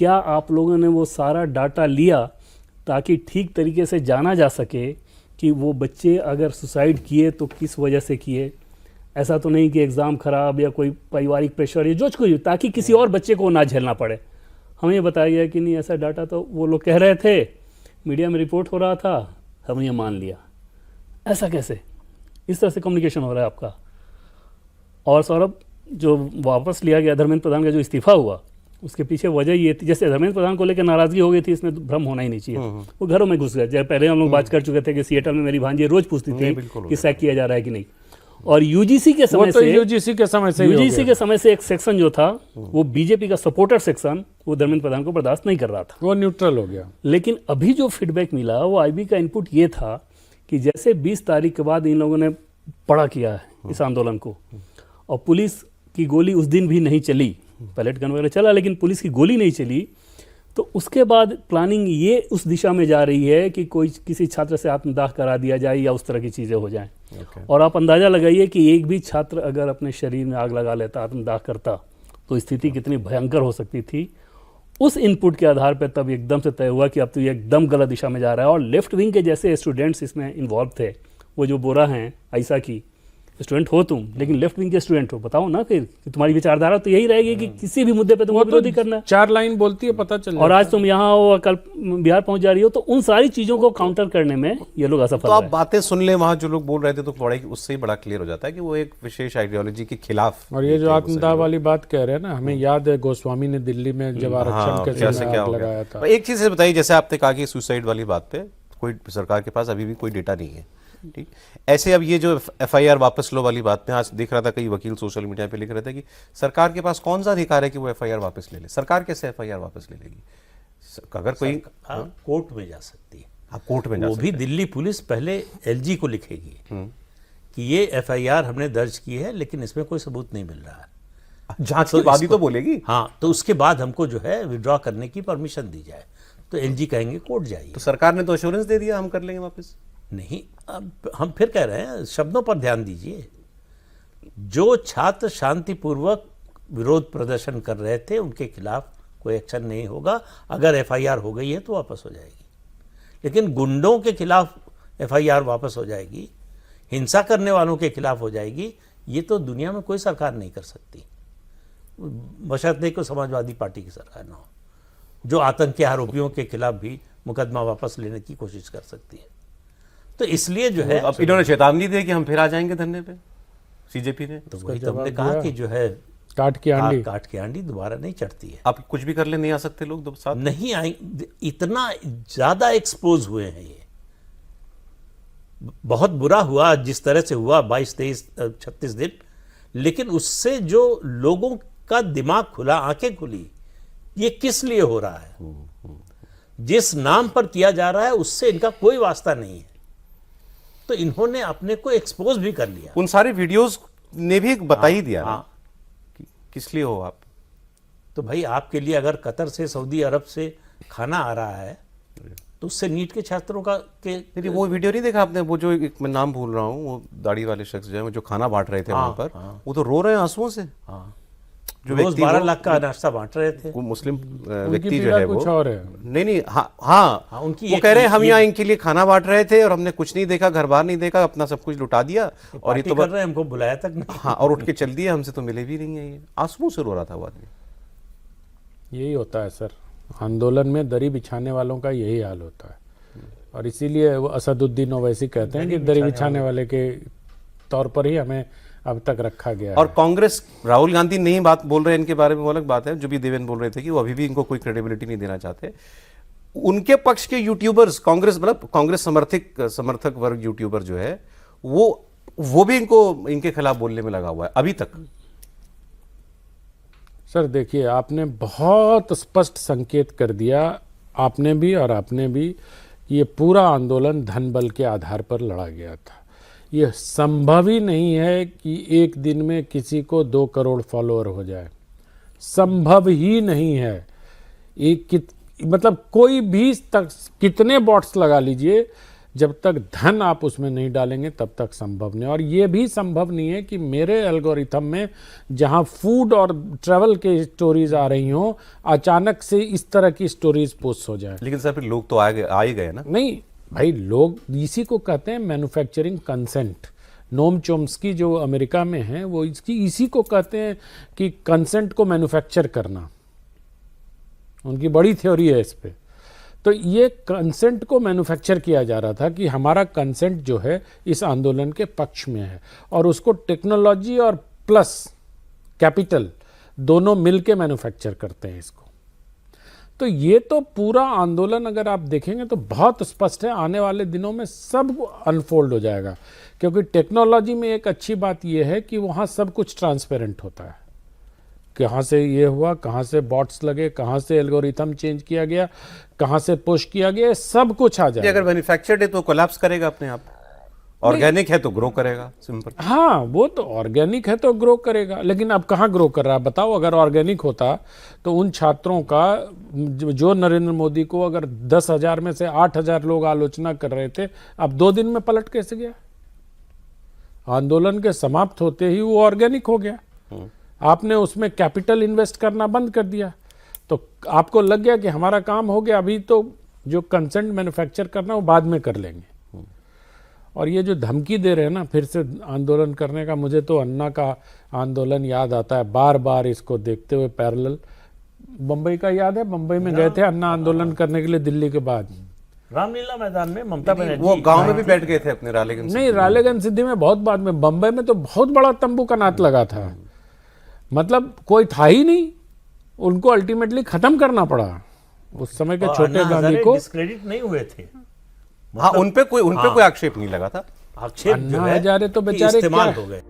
क्या आप लोगों ने वो सारा डाटा लिया ताकि ठीक तरीके से जाना जा सके कि वो बच्चे अगर सुसाइड किए तो किस वजह से किए? ऐसा तो नहीं कि एग्ज़ाम ख़राब या कोई पारिवारिक प्रेशर या जो कुछ, ताकि किसी और बच्चे को ना झेलना पड़े। हमें ये बताया गया कि नहीं, ऐसा डाटा तो वो लोग कह रहे थे, मीडिया में रिपोर्ट हो रहा था, हमने ये मान लिया। ऐसा कैसे? इस तरह से कम्युनिकेशन हो रहा है आपका। और सौरभ, जो वापस लिया गया धर्मेंद्र प्रधान का जो इस्तीफा हुआ, उसके पीछे वजह ये थी, जैसे धर्मेंद्र प्रधान को लेकर नाराज़गी हो गई थी, इसमें भ्रम होना ही नहीं चाहिए। वो घरों में घुस गए। जब पहले हम लोग बात कर चुके थे कि सिएटल में मेरी भांजी रोज़ पूछती थी कि सैक किया जा रहा है कि नहीं। और यूजीसी के समय से यूजीसी के समय से एक सेक्शन जो था, वो बीजेपी का सपोर्टर सेक्शन, वो धर्मेंद्र प्रधान को बर्दाश्त नहीं कर रहा था, वो न्यूट्रल हो गया। लेकिन अभी जो फीडबैक मिला, वो आईबी का इनपुट ये था कि जैसे 20 तारीख के बाद इन लोगों ने बड़ा किया है इस आंदोलन को, और पुलिस की गोली उस दिन भी नहीं चली, पैलेट गन वगैरह चला लेकिन पुलिस की गोली नहीं चली, तो उसके बाद प्लानिंग ये उस दिशा में जा रही है कि कोई किसी छात्र से आत्मदाह करा दिया जाए या उस तरह की चीज़ें हो जाएं। और आप अंदाज़ा लगाइए कि एक भी छात्र अगर अपने शरीर में आग लगा लेता, आत्मदाह करता, तो स्थिति कितनी भयंकर हो सकती थी। उस इनपुट के आधार पर तब एकदम से तय हुआ कि अब तो ये एकदम गलत दिशा में जा रहा है। और लेफ्ट विंग के जैसे स्टूडेंट्स इसमें इन्वॉल्व थे, वो जो बोरा हैं आयशा की, स्टूडेंट हो तुम, लेकिन लेफ्ट विंग के स्टूडेंट हो, बताओ ना फिर कि तुम्हारी विचारधारा तो यही रहेगी कि किसी भी मुद्दे पे तुमको विरोधी करना है। 4 लाइन बोलती है, पता चल। और आज तुम यहाँ हो, कल बिहार पहुंच जा रही हो, तो उन सारी चीजों को काउंटर करने में ये लोग असफल तो आप बातें सुन ले, वहां जो लोग बोल रहे थे, तो थोड़ा उससे ही बड़ा क्लियर हो जाता है कि वो एक विशेष आइडियोलॉजी के खिलाफ। और ये जो आत्मदाह वाली बात कह रहे हैं ना, हमें याद है गोस्वामी ने दिल्ली में जब आरक्षण के समय आग लगाया था। एक चीज बताइए, जैसे आपने कहा कि सुसाइड वाली बात पे कोई सरकार के पास अभी भी कोई डेटा नहीं है, ठीक। ऐसे अब ये जो एफआईआर वापस लो वाली बात में, आज देख रहा था कई वकील सोशल मीडिया पे लिख रहे थे कि सरकार के पास कौन सा अधिकार है कि वो एफआईआर वापस ले ले। सरकार कैसे एफआईआर वापस ले लेगी? अगर कोई कोर्ट में जा सकती है। हाँ, कोर्ट में वो भी दिल्ली पुलिस पहले एलजी को लिखेगी कि ये एफआईआर हमने दर्ज की है, लेकिन इसमें कोई सबूत नहीं मिल रहा है। जांच के बाद ही तो बोलेगी। हाँ, तो उसके बाद हमको जो है विड्रॉ करने की परमिशन दी जाए, तो एलजी कहेंगे कोर्ट जाइए। तो सरकार ने तो एश्योरेंस दे दिया, हम कर लेंगे वापस। नहीं, अब हम फिर कह रहे हैं, शब्दों पर ध्यान दीजिए। जो छात्र शांतिपूर्वक विरोध प्रदर्शन कर रहे थे, उनके खिलाफ कोई एक्शन नहीं होगा। अगर एफआईआर हो गई है तो वापस हो जाएगी, लेकिन गुंडों के खिलाफ एफआईआर वापस हो जाएगी, हिंसा करने वालों के खिलाफ हो जाएगी, ये तो दुनिया में कोई सरकार नहीं कर सकती, बशर्ते को समाजवादी पार्टी की सरकार ना हो, जो आतंक के आरोपियों के खिलाफ भी मुकदमा वापस लेने की कोशिश कर सकती है। तो इसलिए जो है, अब इन्होंने चेतावनी दी कि हम फिर आ जाएंगे धरने पे, सीजेपी ने। तो वही तो हमने कहा कि जो है काट की आंडी दोबारा नहीं चढ़ती है। आप कुछ भी कर ले, नहीं आ सकते लोग साथ नहीं आएंगे। इतना ज्यादा एक्सपोज हुए हैं, ये बहुत बुरा हुआ जिस तरह से हुआ 22, 23, 36 दिन, लेकिन उससे जो लोगों का दिमाग खुला, आंखें खुली, ये किस लिए हो रहा है, जिस नाम पर किया जा रहा है उससे इनका कोई वास्ता नहीं है, तो इन्होंने अपने को एक्सपोज भी कर लिया। उन सारे वीडियोस ने भी बता ही दिया कि किस लिए हो आप। तो भाई, आपके लिए अगर कतर से, सऊदी अरब से खाना आ रहा है, तो उससे नीट के छात्रों का के वो वीडियो नहीं देखा आपने? वो जो एक मैं नाम भूल रहा हूँ, वो दाढ़ी वाले शख्स जो है, जो खाना बांट रहे थे वहां पर, वो तो रो रहे हैं आंसुओं से। जो रोज 12 लाख का नाश्ता बांट रहे थे, वो मुस्लिम व्यक्ति जो है, कुछ और है। नहीं, हाँ, उनकी वो कह रहे हैं हम यहाँ इनके लिए खाना बांट रहे थे और हमने कुछ नहीं देखा, घर बार नहीं देखा, अपना सब कुछ लुटा दिया, और ये तो कर रहे हैं, हमको बुलाया तक नहीं। हाँ, और उठ के चल दिए, हमसे तो मिले भी नहीं है। ये आंसुओं से रो रहा था वो आदमी। यही होता है सर, आंदोलन में दरी बिछाने वालों का यही हाल होता है, और इसीलिए वो असदुद्दीन ओवैसी कहते हैं कि दरी बिछाने वाले के तौर पर ही हमें अब तक रखा गया और है। कांग्रेस, राहुल गांधी नहीं बात बोल रहे हैं इनके बारे में, वो अलग बात है। जो भी देवेंद्र बोल रहे थे कि वो अभी भी इनको कोई क्रेडिबिलिटी नहीं देना चाहते। उनके पक्ष के यूट्यूबर्स, कांग्रेस मतलब कांग्रेस समर्थक वर्ग यूट्यूबर जो है, वो भी इनके खिलाफ बोलने में लगा हुआ है अभी तक। सर देखिए, आपने बहुत स्पष्ट संकेत कर दिया, आपने भी और आपने भी, ये पूरा आंदोलन धन बल के आधार पर लड़ा गया था। ये संभव ही नहीं है कि एक दिन में किसी को 2 करोड़ फॉलोअर हो जाए, संभव ही नहीं है। मतलब कोई भी तक कितने बॉट्स लगा लीजिए, जब तक धन आप उसमें नहीं डालेंगे तब तक संभव नहीं। और ये भी संभव नहीं है कि मेरे एल्गोरिथम में जहां फूड और ट्रैवल के स्टोरीज आ रही हों, अचानक से इस तरह की स्टोरीज पोस्ट हो जाए। लेकिन सर फिर लोग तो आ ही गए ना। नहीं भाई, लोग इसी को कहते हैं मैन्युफैक्चरिंग कंसेंट। नोम चोम्स्की जो अमेरिका में है वो इसी को कहते हैं कि कंसेंट को मैन्युफैक्चर करना। उनकी बड़ी थ्योरी है इस पे। तो ये कंसेंट को मैन्युफैक्चर किया जा रहा था कि हमारा कंसेंट जो है इस आंदोलन के पक्ष में है, और उसको टेक्नोलॉजी और प्लस कैपिटल दोनों मिलके मैन्युफैक्चर करते हैं इसको। तो ये तो पूरा आंदोलन अगर आप देखेंगे तो बहुत स्पष्ट है, आने वाले दिनों में सब अनफोल्ड हो जाएगा। क्योंकि टेक्नोलॉजी में एक अच्छी बात यह है कि वहाँ सब कुछ ट्रांसपेरेंट होता है। कहाँ से ये हुआ, कहाँ से बॉट्स लगे, कहाँ से एल्गोरिथम चेंज किया गया, कहाँ से पुश किया गया, सब कुछ आ जाएगा। अगर मैन्युफैक्चर्ड है तो कोलैप्स करेगा अपने आप, ऑर्गेनिक है तो ग्रो करेगा, सिंपल। हाँ, वो तो ऑर्गेनिक है तो ग्रो करेगा, लेकिन अब कहाँ ग्रो कर रहा है बताओ। अगर ऑर्गेनिक होता तो उन छात्रों का जो नरेंद्र मोदी को अगर 10,000 में से 8,000 लोग आलोचना कर रहे थे, अब 2 दिन में पलट कैसे गया? आंदोलन के समाप्त होते ही वो ऑर्गेनिक हो गया। आपने उसमें कैपिटल इन्वेस्ट करना बंद कर दिया, तो आपको लग गया कि हमारा काम हो गया, अभी तो जो कंसेंट मैन्युफैक्चर करना वो बाद में कर लेंगे। और ये जो धमकी दे रहे हैं ना फिर से आंदोलन करने का, मुझे तो अन्ना का आंदोलन याद आता है बार बार इसको देखते हुए पैरेलल। बम्बई का याद है, बम्बई में गए थे अन्ना आंदोलन करने के लिए दिल्ली के बाद। रामलीला मैदान में ममता बनर्जी वो गांव में भी बैठ गए थे अपने रालेगंज। नहीं, रालेगंज सिद्धि में बहुत बाद में, बम्बई में तो बहुत बड़ा तंबू का नाच लगा था। मतलब कोई था ही नहीं, उनको अल्टीमेटली खत्म करना पड़ा। उस समय के छोटे गांधी को डिस्क्रेडिट नहीं हुए थे। हाँ, उनपे कोई आक्षेप नहीं लगा था। आक्षेप जो अन्ना है हजारे तो कि बेचारे इस्तेमाल क्या- हो गए।